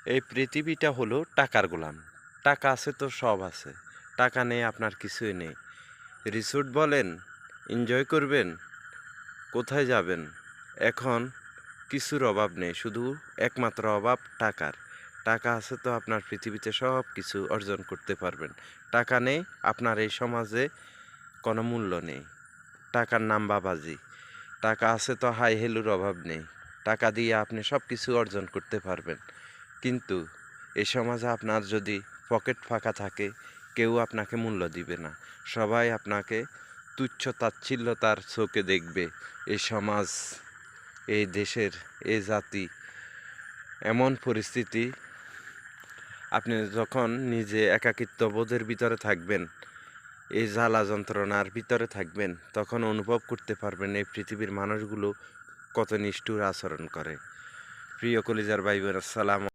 এই পৃথিবীটা হলো টাকার গোলাম। টাকা আছে তো সব আছে। টাকা নেই আপনার কিছুই নেই। রিসোর্ট বলেন, এনজয় করবেন, কোথায় যাবেন? এখন কিছুর অভাব নেই, শুধু একমাত্র অভাব টাকার। টাকা আছে তো আপনার পৃথিবীতে সব কিছু অর্জন করতে পারবেন। টাকা নেই, আপনার এই সমাজে কোনো মূল্য নেই। টাকার নাম বাবাজি। টাকা আছে তো হাই হেলুর অভাব নেই। টাকা দিয়ে আপনি সব কিছু অর্জন করতে পারবেন। কিন্তু এই সমাজে আপনার যদি পকেট ফাঁকা থাকে, কেউ আপনাকে মূল্য দিবে না। সবাই আপনাকে তুচ্ছ তাচ্ছিল্যতার চোখে দেখবে। এই সমাজ, এই দেশের, এই জাতি, এমন পরিস্থিতি, আপনি যখন নিজে একাকিত্ববোধের ভিতরে থাকবেন, এই জ্বালা যন্ত্রণার ভিতরে থাকবেন, তখন অনুভব করতে পারবেন এই পৃথিবীর মানুষগুলো কত নিষ্ঠুর আচরণ করে। প্রিয় কলিজার ভাই বোন, আসসালাম।